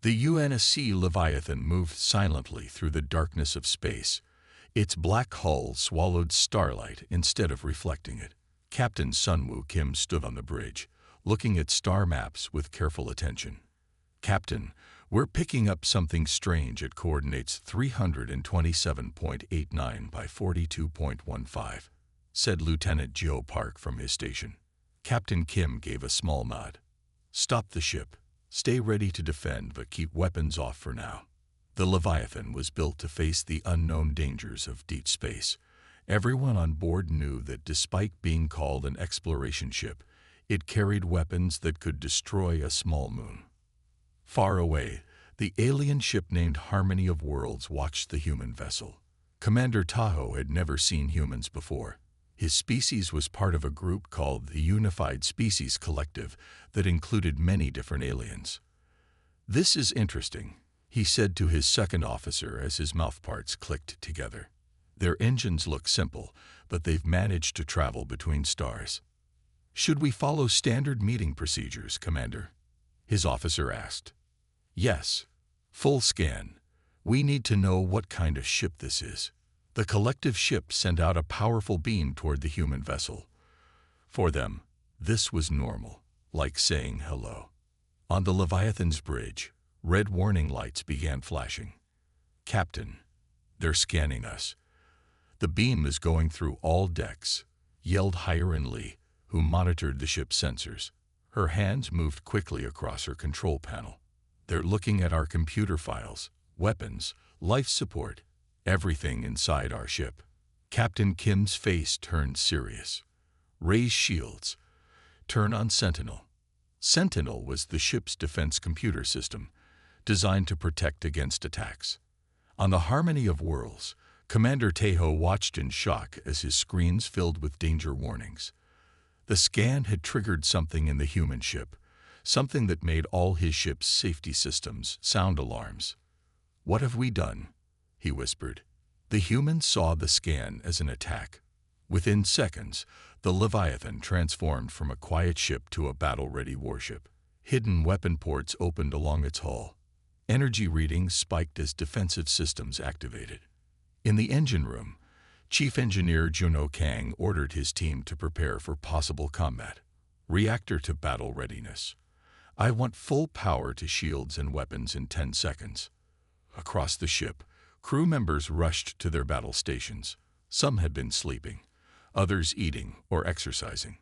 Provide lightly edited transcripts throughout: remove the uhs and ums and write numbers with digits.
The UNSC Leviathan moved silently through the darkness of space. Its black hull swallowed starlight instead of reflecting it. Captain Sunwoo Kim stood on the bridge, looking at star maps with careful attention. "Captain, we're picking up something strange at coordinates 327.89 by 42.15, said Lieutenant Joe Park from his station. Captain Kim gave a small nod. "Stop the ship. Stay ready to defend, but keep weapons off for now." The Leviathan was built to face the unknown dangers of deep space. Everyone on board knew that despite being called an exploration ship, it carried weapons that could destroy a small moon. Far away, the alien ship named Harmony of Worlds watched the human vessel. Commander Tahoe had never seen humans before. His species was part of a group called the Unified Species Collective that included many different aliens. "This is interesting," he said to his second officer as his mouthparts clicked together. "Their engines look simple, but they've managed to travel between stars." "Should we follow standard meeting procedures, Commander?" his officer asked. "Yes. Full scan. We need to know what kind of ship this is." The collective ship sent out a powerful beam toward the human vessel. For them, this was normal, like saying hello. On the Leviathan's bridge, red warning lights began flashing. "Captain, they're scanning us." "The beam is going through all decks," yelled Hiren Lee, who monitored the ship's sensors. Her hands moved quickly across her control panel. "They're looking at our computer files, weapons, life support, everything inside our ship." Captain Kim's face turned serious. "Raise shields. Turn on Sentinel." Sentinel was the ship's defense computer system, designed to protect against attacks. On the Harmony of Worlds, Commander Tahoe watched in shock as his screens filled with danger warnings. The scan had triggered something in the human ship, something that made all his ship's safety systems sound alarms. "What have we done?" he whispered. The humans saw the scan as an attack. Within seconds, the Leviathan transformed from a quiet ship to a battle-ready warship. Hidden weapon ports opened along its hull. Energy readings spiked as defensive systems activated. In the engine room, Chief Engineer Juno Kang ordered his team to prepare for possible combat. "Reactor to battle readiness. I want full power to shields and weapons in 10 seconds. Across the ship, crew members rushed to their battle stations. Some had been sleeping, others eating or exercising.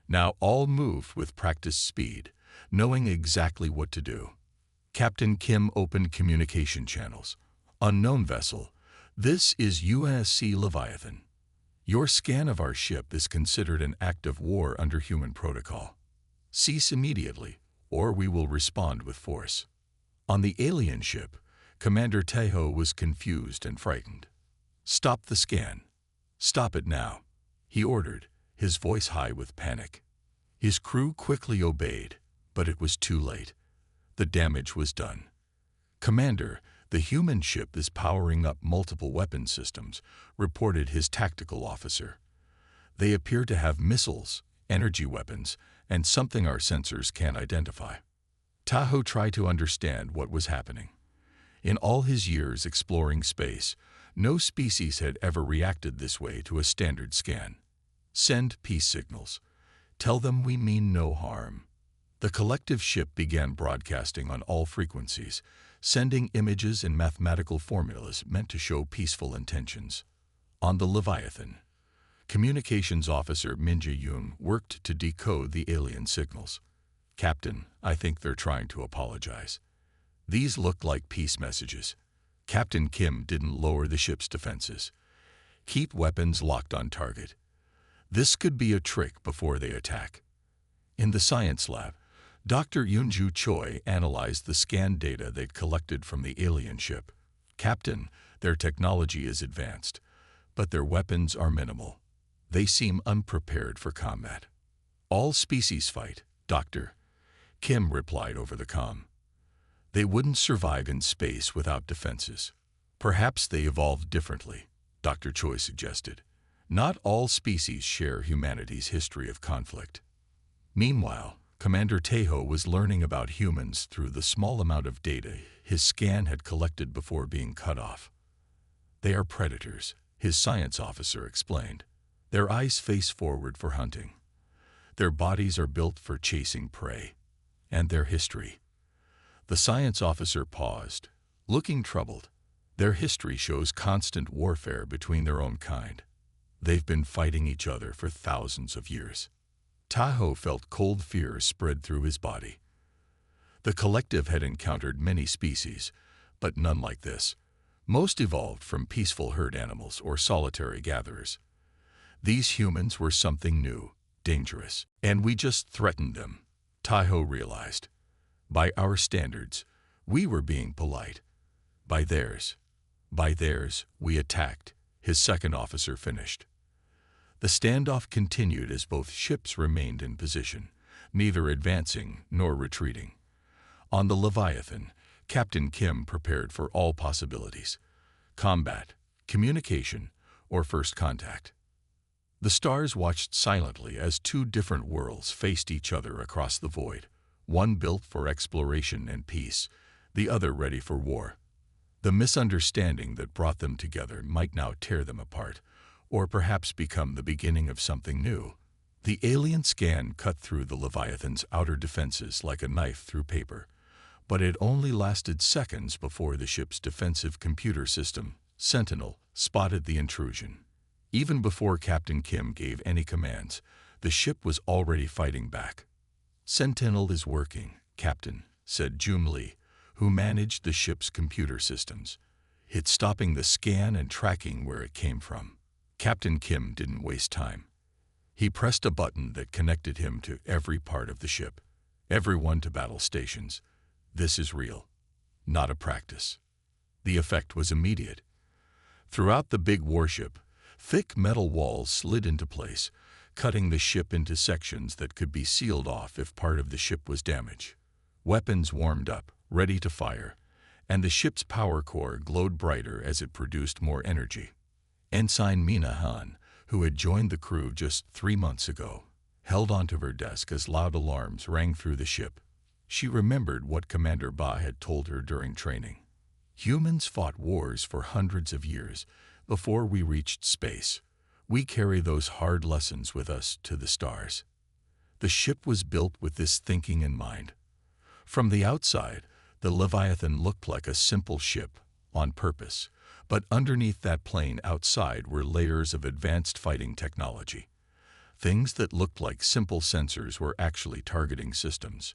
Now all moved with practiced speed, knowing exactly what to do. Captain Kim opened communication channels. "Unknown vessel, this is UNSC Leviathan. Your scan of our ship is considered an act of war under human protocol. Cease immediately, or we will respond with force." On the alien ship, Commander Tahoe was confused and frightened. "Stop the scan. Stop it now," he ordered, his voice high with panic. His crew quickly obeyed, but it was too late. The damage was done. "Commander, the human ship is powering up multiple weapon systems," reported his tactical officer. "They appear to have missiles, energy weapons, and something our sensors can't identify." Tahoe tried to understand what was happening. In all his years exploring space, no species had ever reacted this way to a standard scan. "Send peace signals. Tell them we mean no harm." The collective ship began broadcasting on all frequencies, sending images and mathematical formulas meant to show peaceful intentions. On the Leviathan, Communications Officer Min Jae-yoon worked to decode the alien signals. "Captain, I think they're trying to apologize. These look like peace messages." Captain Kim didn't lower the ship's defenses. "Keep weapons locked on target. This could be a trick before they attack." In the science lab, Dr. Yoonju Choi analyzed the scan data they'd collected from the alien ship. "Captain, their technology is advanced, but their weapons are minimal. They seem unprepared for combat." "All species fight, Doctor," Kim replied over the comm. "They wouldn't survive in space without defenses." "Perhaps they evolved differently," Dr. Choi suggested. "Not all species share humanity's history of conflict." Meanwhile, Commander Tejo was learning about humans through the small amount of data his scan had collected before being cut off. They are predators, his science officer explained. Their eyes face forward for hunting. Their bodies are built for chasing prey. And their history. The science officer paused, looking troubled. Their history shows constant warfare between their own kind. They've been fighting each other for thousands of years. Tejo felt cold fear spread through his body. The collective had encountered many species, but none like this. Most evolved from peaceful herd animals or solitary gatherers. These humans were something new, dangerous, and we just threatened them, Tejo realized. By our standards, we were being polite. By theirs, we attacked, his second officer finished. The standoff continued as both ships remained in position, neither advancing nor retreating. On the Leviathan, Captain Kim prepared for all possibilities: combat, communication, or first contact. The stars watched silently as two different worlds faced each other across the void, one built for exploration and peace, the other ready for war. The misunderstanding that brought them together might now tear them apart, or perhaps become the beginning of something new. The alien scan cut through the Leviathan's outer defenses like a knife through paper, but it only lasted seconds before the ship's defensive computer system, Sentinel, spotted the intrusion. Even before Captain Kim gave any commands, the ship was already fighting back. "Sentinel is working, Captain," said Jun Lee, who managed the ship's computer systems. "It's stopping the scan and tracking where it came from." Captain Kim didn't waste time. He pressed a button that connected him to every part of the ship, everyone to battle stations. This is real, not a practice. The effect was immediate. Throughout the big warship, thick metal walls slid into place, cutting the ship into sections that could be sealed off if part of the ship was damaged. Weapons warmed up, ready to fire, and the ship's power core glowed brighter as it produced more energy. Ensign Mina Han, who had joined the crew just 3 months ago, held onto her desk as loud alarms rang through the ship. She remembered what Commander Ba had told her during training. Humans fought wars for hundreds of years before we reached space. We carry those hard lessons with us to the stars. The ship was built with this thinking in mind. From the outside, the Leviathan looked like a simple ship, on purpose, but underneath that plane outside were layers of advanced fighting technology. Things that looked like simple sensors were actually targeting systems.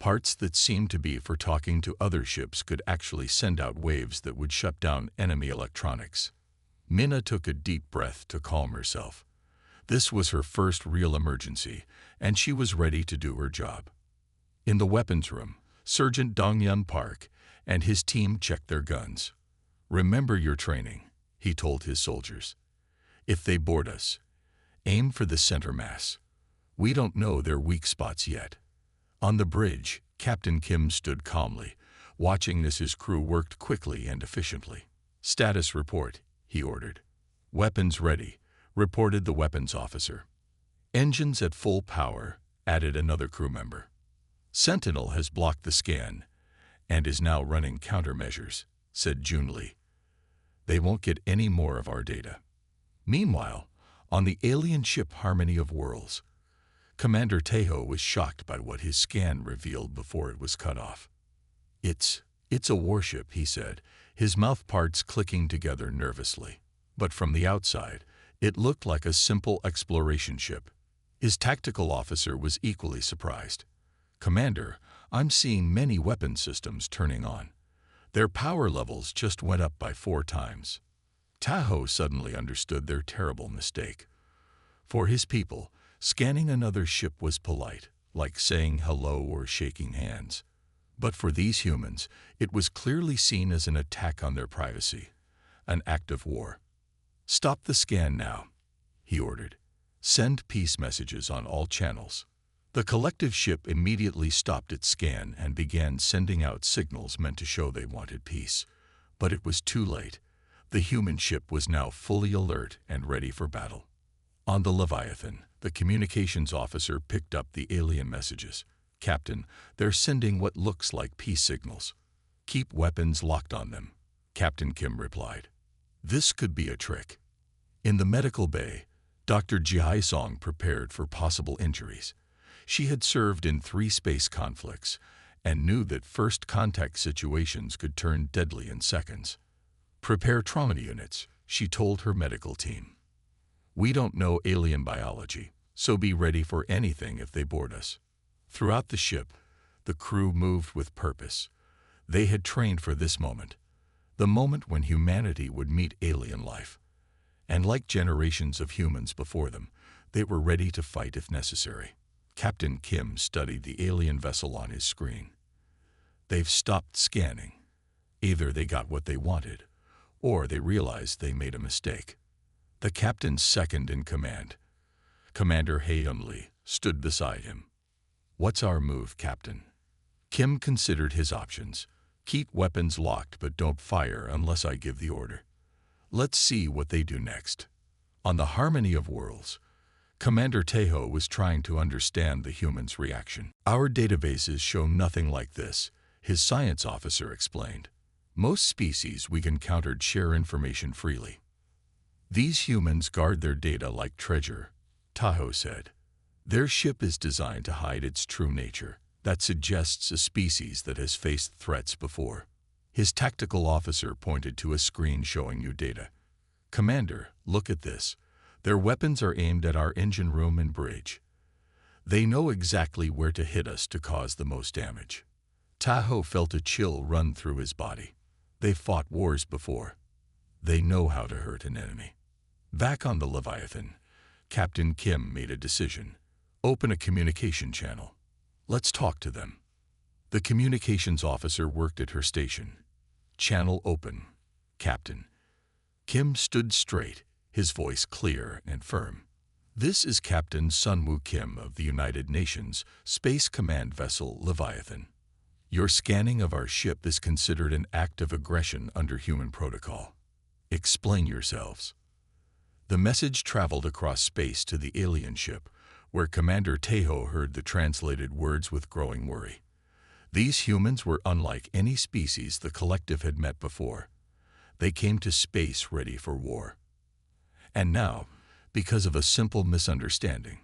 Parts that seemed to be for talking to other ships could actually send out waves that would shut down enemy electronics. Mina took a deep breath to calm herself. This was her first real emergency, and she was ready to do her job. In the weapons room, Sergeant Dong-Yun Park and his team checked their guns. "Remember your training," he told his soldiers. "If they board us, aim for the center mass. We don't know their weak spots yet." On the bridge, Captain Kim stood calmly, watching as his crew worked quickly and efficiently. "Status report," he ordered. "Weapons ready," reported the weapons officer. "Engines at full power," added another crew member. "Sentinel has blocked the scan and is now running countermeasures," said Jun Lee. "They won't get any more of our data." Meanwhile, on the alien ship Harmony of Worlds, Commander Tejo was shocked by what his scan revealed before it was cut off. It's a warship," he said, his mouth parts clicking together nervously. But from the outside, it looked like a simple exploration ship. His tactical officer was equally surprised. "Commander, I'm seeing many weapon systems turning on. Their power levels just went up by 4 times. Tejo suddenly understood their terrible mistake. For his people, scanning another ship was polite, like saying hello or shaking hands. But for these humans, it was clearly seen as an attack on their privacy, an act of war. "Stop the scan now," he ordered. "Send peace messages on all channels." The collective ship immediately stopped its scan and began sending out signals meant to show they wanted peace. But it was too late. The human ship was now fully alert and ready for battle. On the Leviathan, the communications officer picked up the alien messages. Captain, they're sending what looks like peace signals. Keep weapons locked on them, Captain Kim replied. This could be a trick. In the medical bay, Dr. Ji-song prepared for possible injuries. She had served in 3 space conflicts and knew that first contact situations could turn deadly in seconds. Prepare trauma units, she told her medical team. We don't know alien biology, so be ready for anything if they board us. Throughout the ship, the crew moved with purpose. They had trained for this moment, the moment when humanity would meet alien life. And like generations of humans before them, they were ready to fight if necessary. Captain Kim studied the alien vessel on his screen. They've stopped scanning. Either they got what they wanted, or they realized they made a mistake. The captain's second in command, Commander Hae-Eun Lee, stood beside him. What's our move, Captain? Kim considered his options. Keep weapons locked but don't fire unless I give the order. Let's see what they do next. On the Harmony of Worlds, Commander Taeho was trying to understand the humans' reaction. Our databases show nothing like this, his science officer explained. Most species we've encountered share information freely. These humans guard their data like treasure, Taeho said. Their ship is designed to hide its true nature. That suggests a species that has faced threats before. His tactical officer pointed to a screen showing you data. Commander, look at this. Their weapons are aimed at our engine room and bridge. They know exactly where to hit us to cause the most damage. Taeho felt a chill run through his body. They've fought wars before. They know how to hurt an enemy. Back on the Leviathan, Captain Kim made a decision. Open a communication channel. Let's talk to them. The communications officer worked at her station. Channel open, Captain. Kim stood straight, his voice clear and firm. This is Captain Sunwoo Kim of the United Nations Space Command Vessel Leviathan. Your scanning of our ship is considered an act of aggression under human protocol. Explain yourselves. The message traveled across space to the alien ship, where Commander Taeho heard the translated words with growing worry. These humans were unlike any species the collective had met before. They came to space ready for war. And now, because of a simple misunderstanding,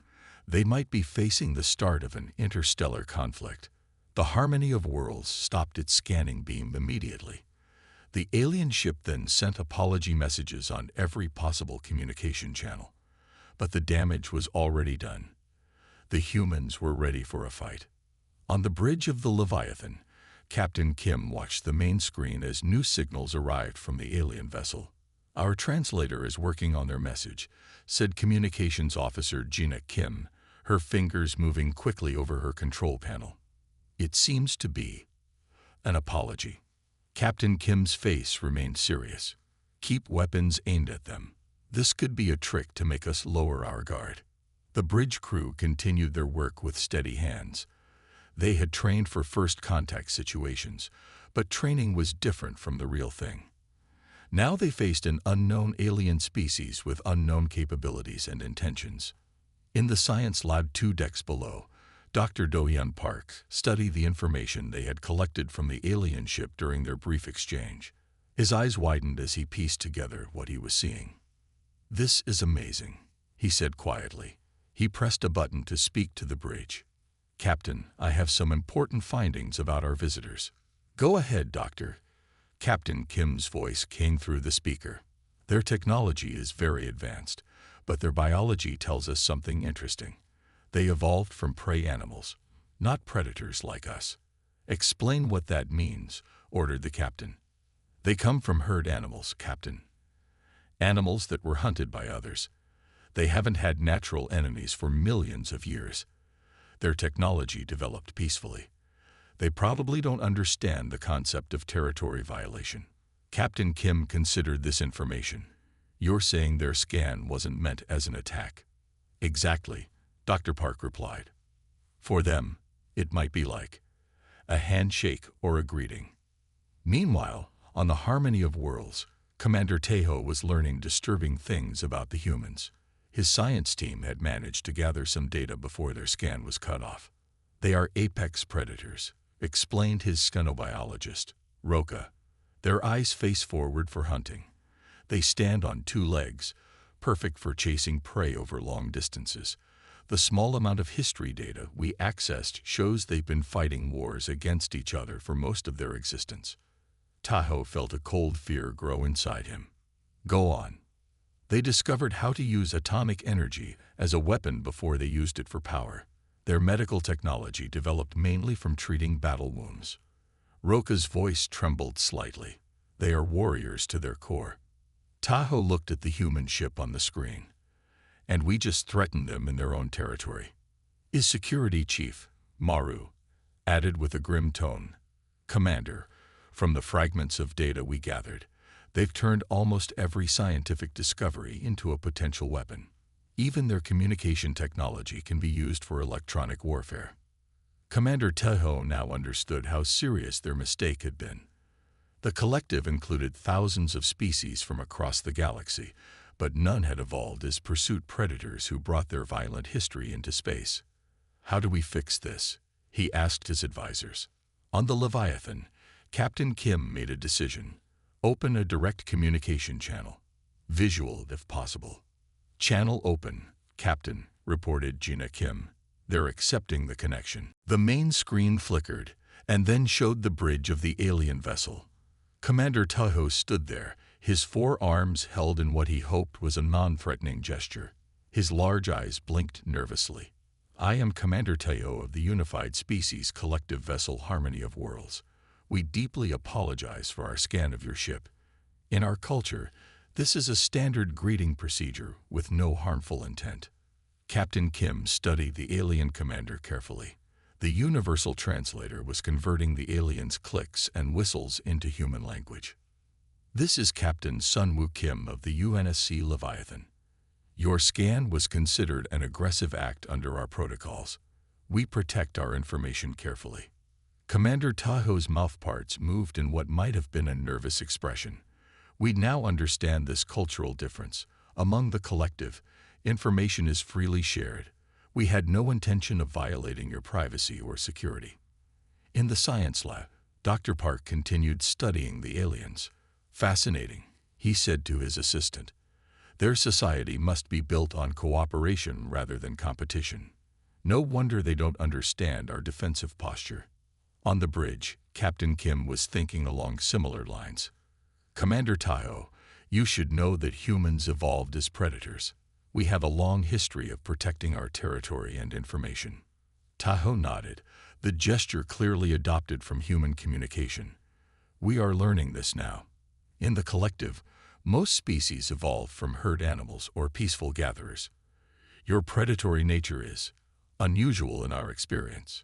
they might be facing the start of an interstellar conflict. The Harmony of Worlds stopped its scanning beam immediately. The alien ship then sent apology messages on every possible communication channel. But the damage was already done. The humans were ready for a fight. On the bridge of the Leviathan, Captain Kim watched the main screen as new signals arrived from the alien vessel. Our translator is working on their message, said Communications Officer Gina Kim, her fingers moving quickly over her control panel. It seems to be an apology. Captain Kim's face remained serious. Keep weapons aimed at them. This could be a trick to make us lower our guard. The bridge crew continued their work with steady hands. They had trained for first contact situations, but training was different from the real thing. Now they faced an unknown alien species with unknown capabilities and intentions. In the science lab 2 decks below, Dr. Do-Hyun Park studied the information they had collected from the alien ship during their brief exchange. His eyes widened as he pieced together what he was seeing. This is amazing, he said quietly. He pressed a button to speak to the bridge. Captain, I have some important findings about our visitors. Go ahead, Doctor. Captain Kim's voice came through the speaker. Their technology is very advanced, but their biology tells us something interesting. They evolved from prey animals, not predators like us. Explain what that means, ordered the captain. They come from herd animals, Captain. Animals that were hunted by others. They haven't had natural enemies for millions of years. Their technology developed peacefully. They probably don't understand the concept of territory violation. Captain Kim considered this information. You're saying their scan wasn't meant as an attack? Exactly, Dr. Park replied. For them, it might be like a handshake or a greeting. Meanwhile, on the Harmony of Worlds, Commander Taeho was learning disturbing things about the humans. His science team had managed to gather some data before their scan was cut off. They are apex predators, explained his skenobiologist, Roca. Their eyes face forward for hunting. They stand on two legs, perfect for chasing prey over long distances. The small amount of history data we accessed shows they've been fighting wars against each other for most of their existence. Tahoe felt a cold fear grow inside him. Go on. They discovered how to use atomic energy as a weapon before they used it for power. Their medical technology developed mainly from treating battle wounds. Roca's voice trembled slightly. They are warriors to their core. Tahoe looked at the human ship on the screen. And we just threatened them in their own territory. Is security chief, Maru, added with a grim tone. Commander, from the fragments of data we gathered, they've turned almost every scientific discovery into a potential weapon. Even their communication technology can be used for electronic warfare. Commander Tahoe now understood how serious their mistake had been. The collective included thousands of species from across the galaxy, but none had evolved as pursuit predators who brought their violent history into space. How do we fix this? He asked his advisors. On the Leviathan, Captain Kim made a decision. Open a direct communication channel. Visual, if possible. Channel open, Captain, reported Gina Kim. They're accepting the connection. The main screen flickered, and then showed the bridge of the alien vessel. Commander Tahoe stood there, his four arms held in what he hoped was a non-threatening gesture. His large eyes blinked nervously. I am Commander Tahoe of the Unified Species Collective Vessel Harmony of Worlds. We deeply apologize for our scan of your ship. In our culture, this is a standard greeting procedure with no harmful intent. Captain Kim studied the alien commander carefully. The universal translator was converting the alien's clicks and whistles into human language. This is Captain Sunwoo Kim of the UNSC Leviathan. Your scan was considered an aggressive act under our protocols. We protect our information carefully. Commander Tahoe's mouthparts moved in what might have been a nervous expression. We now understand this cultural difference. Among the collective, information is freely shared. We had no intention of violating your privacy or security. In the science lab, Dr. Park continued studying the aliens. Fascinating, he said to his assistant. Their society must be built on cooperation rather than competition. No wonder they don't understand our defensive posture. On the bridge, Captain Kim was thinking along similar lines. Commander Tahoe, you should know that humans evolved as predators. We have a long history of protecting our territory and information. Tahoe nodded, the gesture clearly adopted from human communication. We are learning this now. In the collective, most species evolve from herd animals or peaceful gatherers. Your predatory nature is unusual in our experience.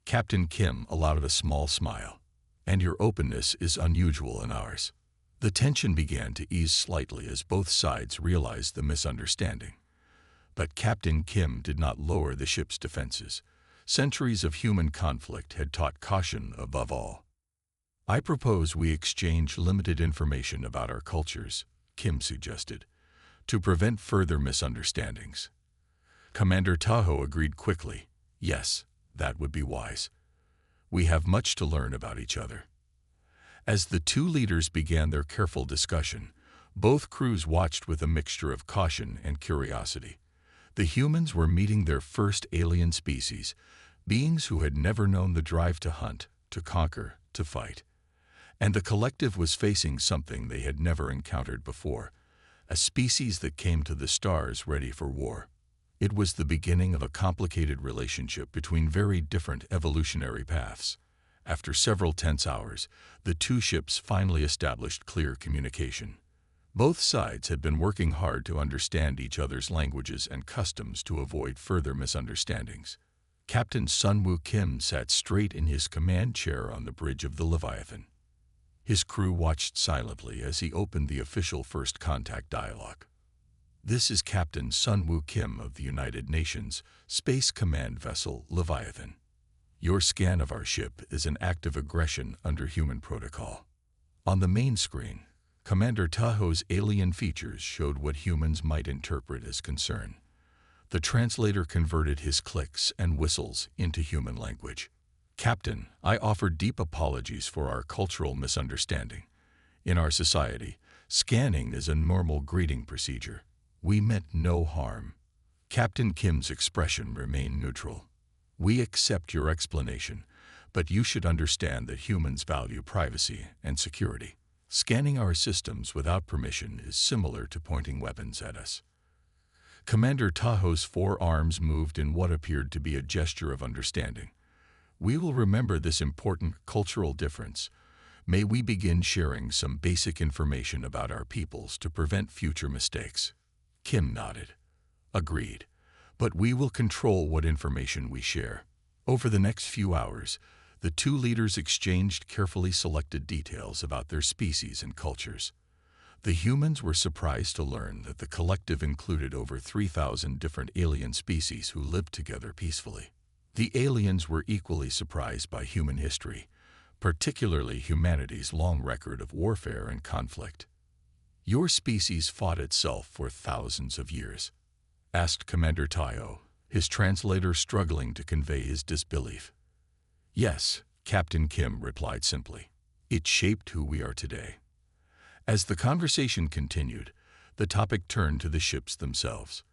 Captain Kim allowed a small smile. And your openness is unusual in ours. The tension began to ease slightly as both sides realized the misunderstanding. But Captain Kim did not lower the ship's defenses. Centuries of human conflict had taught caution above all. I propose we exchange limited information about our cultures, Kim suggested, to prevent further misunderstandings. Commander Tahoe agreed quickly. Yes, that would be wise. We have much to learn about each other. As the two leaders began their careful discussion, both crews watched with a mixture of caution and curiosity. The humans were meeting their first alien species, beings who had never known the drive to hunt, to conquer, to fight. And the collective was facing something they had never encountered before, a species that came to the stars ready for war. It was the beginning of a complicated relationship between very different evolutionary paths. After several tense hours, the two ships finally established clear communication. Both sides had been working hard to understand each other's languages and customs to avoid further misunderstandings. Captain Sunwoo Kim sat straight in his command chair on the bridge of the Leviathan. His crew watched silently as he opened the official first contact dialogue. This is Captain Sunwoo Kim of the United Nations Space Command Vessel Leviathan. Your scan of our ship is an act of aggression under human protocol. On the main screen, Commander Tahoe's alien features showed what humans might interpret as concern. The translator converted his clicks and whistles into human language. Captain, I offer deep apologies for our cultural misunderstanding. In our society, scanning is a normal greeting procedure. We meant no harm. Captain Kim's expression remained neutral. We accept your explanation, but you should understand that humans value privacy and security. Scanning our systems without permission is similar to pointing weapons at us. Commander Tahoe's forearms moved in what appeared to be a gesture of understanding. We will remember this important cultural difference. May we begin sharing some basic information about our peoples to prevent future mistakes. Kim nodded. Agreed. But we will control what information we share. Over the next few hours, the two leaders exchanged carefully selected details about their species and cultures. The humans were surprised to learn that the collective included over 3,000 different alien species who lived together peacefully. The aliens were equally surprised by human history, particularly humanity's long record of warfare and conflict. Your species fought itself for thousands of years, asked Commander Tahoe, his translator struggling to convey his disbelief. Yes, Captain Kim replied simply. It shaped who we are today. As the conversation continued, the topic turned to the ships themselves.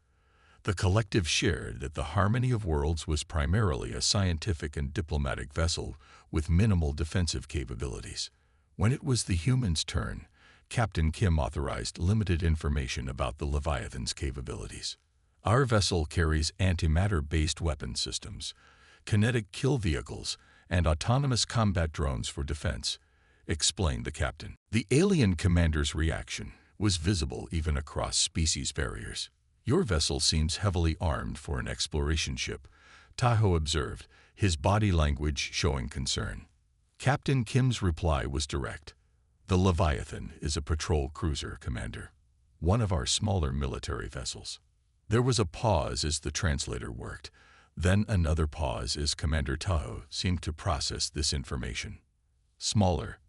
The collective shared that the Harmony of Worlds was primarily a scientific and diplomatic vessel with minimal defensive capabilities. When it was the humans' turn, Captain Kim authorized limited information about the Leviathan's capabilities. Our vessel carries antimatter-based weapon systems, kinetic kill vehicles, and autonomous combat drones for defense, explained the captain. The alien commander's reaction was visible even across species barriers. Your vessel seems heavily armed for an exploration ship, Tahoe observed, his body language showing concern. Captain Kim's reply was direct. The Leviathan is a patrol cruiser, Commander, one of our smaller military vessels. There was a pause as the translator worked, then another pause as Commander Tahoe seemed to process this information. Smaller.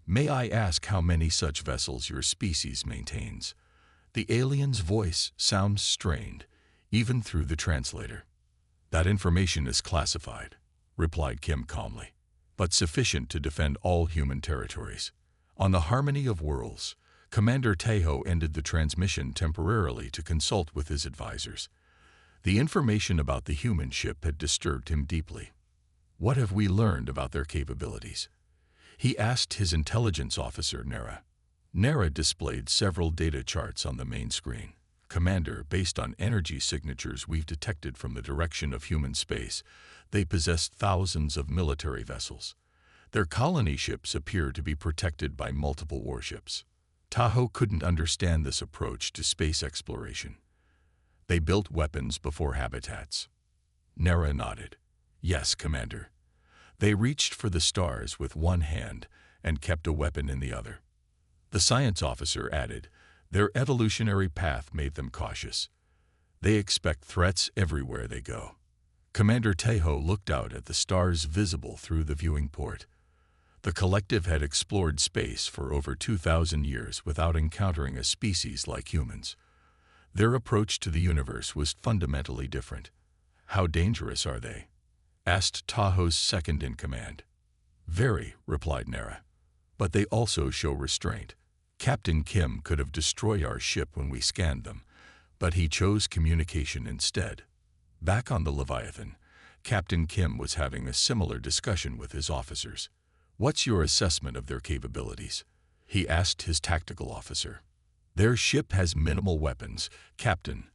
May I ask how many such vessels your species maintains? The alien's voice sounds strained, even through the translator. That information is classified, replied Kim calmly, but sufficient to defend all human territories. On the Harmony of Worlds, Commander Tahoe ended the transmission temporarily to consult with his advisors. The information about the human ship had disturbed him deeply. What have we learned about their capabilities? He asked his intelligence officer, Nara. Nara displayed several data charts on the main screen. Commander, based on energy signatures we've detected from the direction of human space, they possess thousands of military vessels. Their colony ships appear to be protected by multiple warships. Tahoe couldn't understand this approach to space exploration. They built weapons before habitats. Nara nodded. Yes, Commander. They reached for the stars with one hand and kept a weapon in the other. The science officer added, their evolutionary path made them cautious. They expect threats everywhere they go. Commander Tahoe looked out at the stars visible through the viewing port. The collective had explored space for over 2,000 years without encountering a species like humans. Their approach to the universe was fundamentally different. How dangerous are they? Asked Tahoe's second-in-command. Very, replied Nara. But they also show restraint. Captain Kim could have destroyed our ship when we scanned them, but he chose communication instead. Back on the Leviathan, Captain Kim was having a similar discussion with his officers. What's your assessment of their capabilities? He asked his tactical officer. Their ship has minimal weapons, Captain.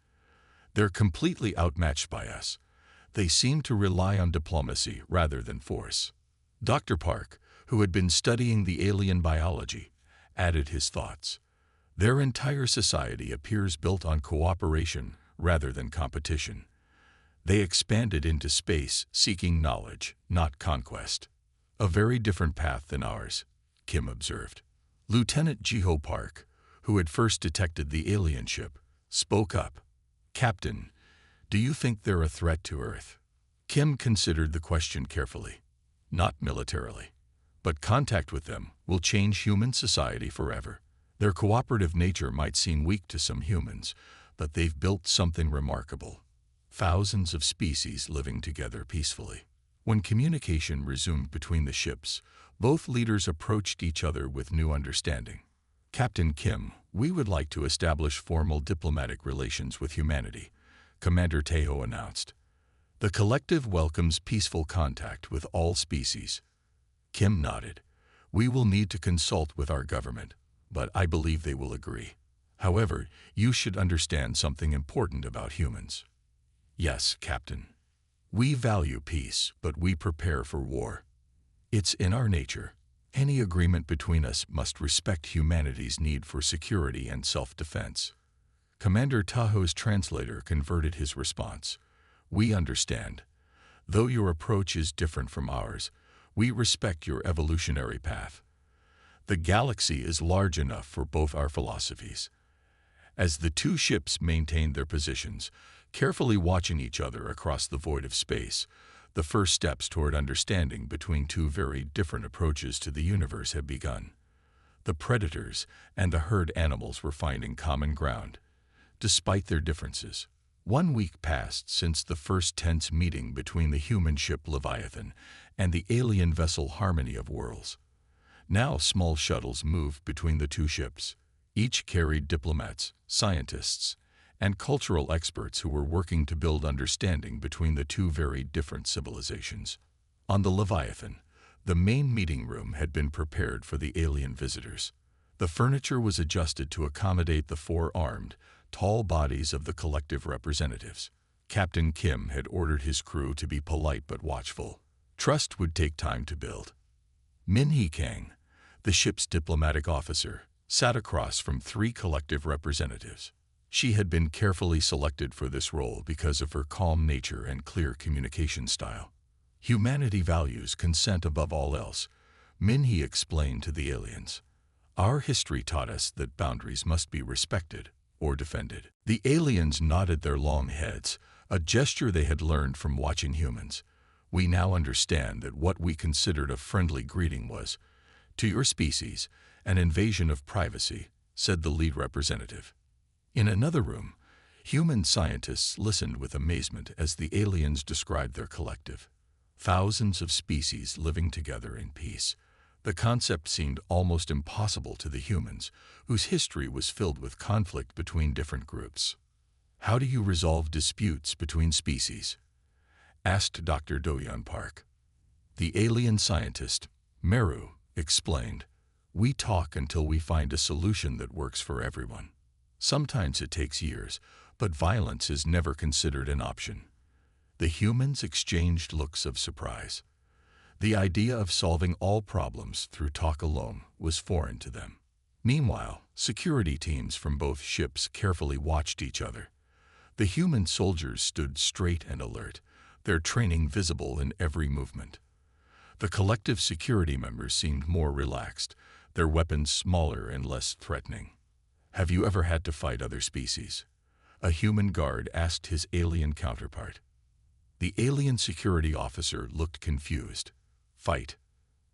They're completely outmatched by us. They seem to rely on diplomacy rather than force. Dr. Park, who had been studying the alien biology, added his thoughts. Their entire society appears built on cooperation rather than competition. They expanded into space seeking knowledge, not conquest. A very different path than ours, Kim observed. Lieutenant Jiho Park, who had first detected the alien ship, spoke up. Captain, do you think they're a threat to Earth? Kim considered the question carefully. Not militarily. But contact with them will change human society forever. Their cooperative nature might seem weak to some humans, but they've built something remarkable. thousands of species living together peacefully. When communication resumed between the ships, both leaders approached each other with new understanding. Captain Kim, we would like to establish formal diplomatic relations with humanity, Commander Teo announced. The collective welcomes peaceful contact with all species. Kim nodded. We will need to consult with our government, but I believe they will agree. However, you should understand something important about humans. Yes, Captain. We value peace, but we prepare for war. It's in our nature. Any agreement between us must respect humanity's need for security and self-defense. Commander Taho's translator converted his response. We understand. Though your approach is different from ours, we respect your evolutionary path. The galaxy is large enough for both our philosophies. As the two ships maintained their positions, carefully watching each other across the void of space, the first steps toward understanding between two very different approaches to the universe had begun. The predators and the herd animals were finding common ground, despite their differences. 1 week passed since the first tense meeting between the human ship Leviathan and the alien vessel Harmony of Worlds. Now small shuttles moved between the two ships. Each carried diplomats, scientists, and cultural experts who were working to build understanding between the two very different civilizations. On the Leviathan, the main meeting room had been prepared for the alien visitors. The furniture was adjusted to accommodate the four-armed, tall bodies of the collective representatives. Captain Kim had ordered his crew to be polite but watchful. Trust would take time to build. Min Hee Kang, the ship's diplomatic officer, sat across from 3 collective representatives. She had been carefully selected for this role because of her calm nature and clear communication style. Humanity values consent above all else, Min Hee explained to the aliens. Our history taught us that boundaries must be respected or defended. The aliens nodded their long heads, a gesture they had learned from watching humans. We now understand that what we considered a friendly greeting was, to your species, an invasion of privacy, said the lead representative. In another room, human scientists listened with amazement as the aliens described their collective. Thousands of species living together in peace. The concept seemed almost impossible to the humans, whose history was filled with conflict between different groups. How do you resolve disputes between species? Asked Dr. Do-Yeon Park. The alien scientist, Meru, explained. We talk until we find a solution that works for everyone. Sometimes it takes years, but violence is never considered an option. The humans exchanged looks of surprise. The idea of solving all problems through talk alone was foreign to them. Meanwhile, security teams from both ships carefully watched each other. The human soldiers stood straight and alert, their training visible in every movement. The collective security members seemed more relaxed, their weapons smaller and less threatening. Have you ever had to fight other species? A human guard asked his alien counterpart. The alien security officer looked confused. Fight?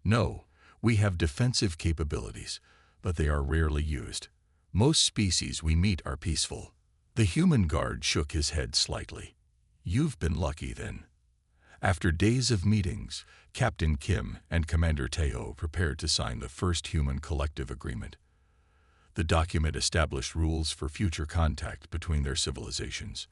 No, we have defensive capabilities, but they are rarely used. Most species we meet are peaceful. The human guard shook his head slightly. You've been lucky then. After days of meetings, Captain Kim and Commander Teo prepared to sign the first human collective agreement. The document established rules for future contact between their civilizations.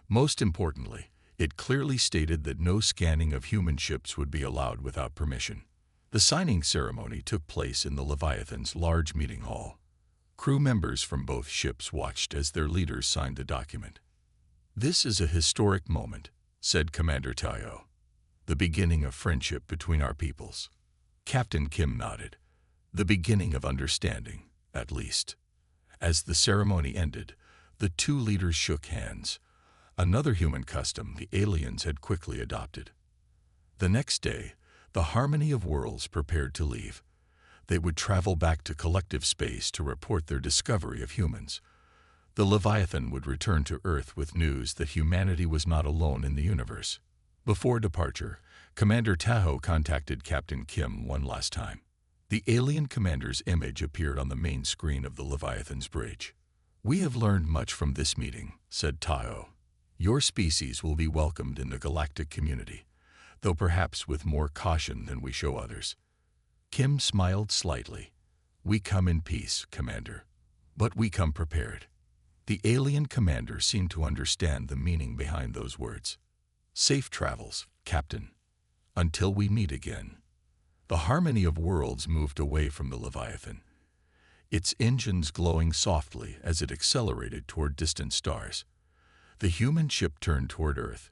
Most importantly, it clearly stated that no scanning of human ships would be allowed without permission. The signing ceremony took place in the Leviathan's large meeting hall. Crew members from both ships watched as their leaders signed the document. This is a historic moment, said Commander Teo. The beginning of friendship between our peoples. Captain Kim nodded. The beginning of understanding, at least. As the ceremony ended, the two leaders shook hands. Another human custom the aliens had quickly adopted. The next day, the Harmony of Worlds prepared to leave. They would travel back to collective space to report their discovery of humans. The Leviathan would return to Earth with news that humanity was not alone in the universe. Before departure, Commander Taho contacted Captain Kim one last time. The alien commander's image appeared on the main screen of the Leviathan's bridge. We have learned much from this meeting, said Taho. Your species will be welcomed in the galactic community, though perhaps with more caution than we show others." Kim smiled slightly. "We come in peace, Commander. But we come prepared." The alien commander seemed to understand the meaning behind those words. "Safe travels, Captain. Until we meet again." The harmony of worlds moved away from the Leviathan, its engines glowing softly as it accelerated toward distant stars. The human ship turned toward Earth,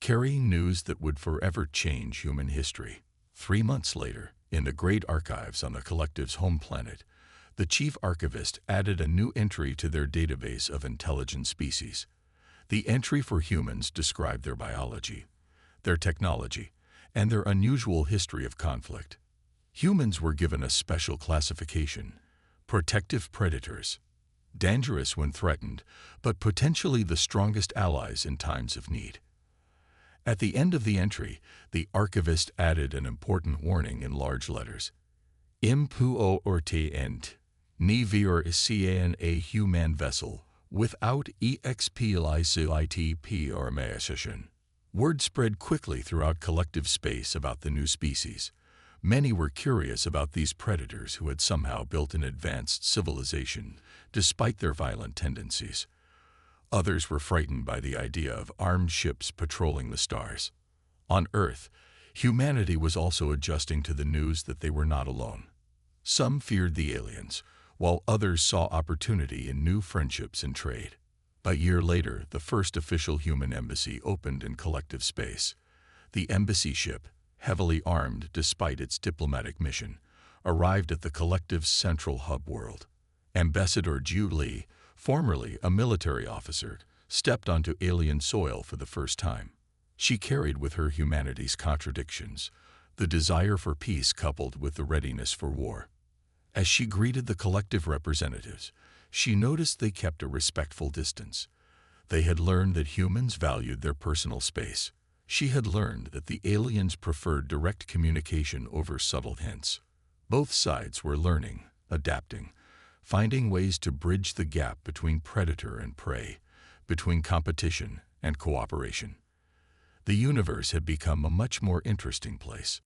carrying news that would forever change human history. 3 months later, in the great archives on the collective's home planet, the chief archivist added a new entry to their database of intelligent species. The entry for humans described their biology, their technology, and their unusual history of conflict. Humans were given a special classification: protective predators, dangerous when threatened, but potentially the strongest allies in times of need. At the end of the entry, the archivist added an important warning in large letters: "Impuo ortient, ni vir cn a human vessel, without explicit permission." Word spread quickly throughout collective space about the new species. Many were curious about these predators who had somehow built an advanced civilization, despite their violent tendencies. Others were frightened by the idea of armed ships patrolling the stars. On Earth, humanity was also adjusting to the news that they were not alone. Some feared the aliens, while others saw opportunity in new friendships and trade. A year later, the first official human embassy opened in collective space. The embassy ship, heavily armed despite its diplomatic mission, arrived at the collective's central hub world. Ambassador Ju Li, formerly a military officer, stepped onto alien soil for the first time. She carried with her humanity's contradictions, the desire for peace coupled with the readiness for war. As she greeted the collective representatives, she noticed they kept a respectful distance. They had learned that humans valued their personal space. She had learned that the aliens preferred direct communication over subtle hints. Both sides were learning, adapting, finding ways to bridge the gap between predator and prey, between competition and cooperation. The universe had become a much more interesting place.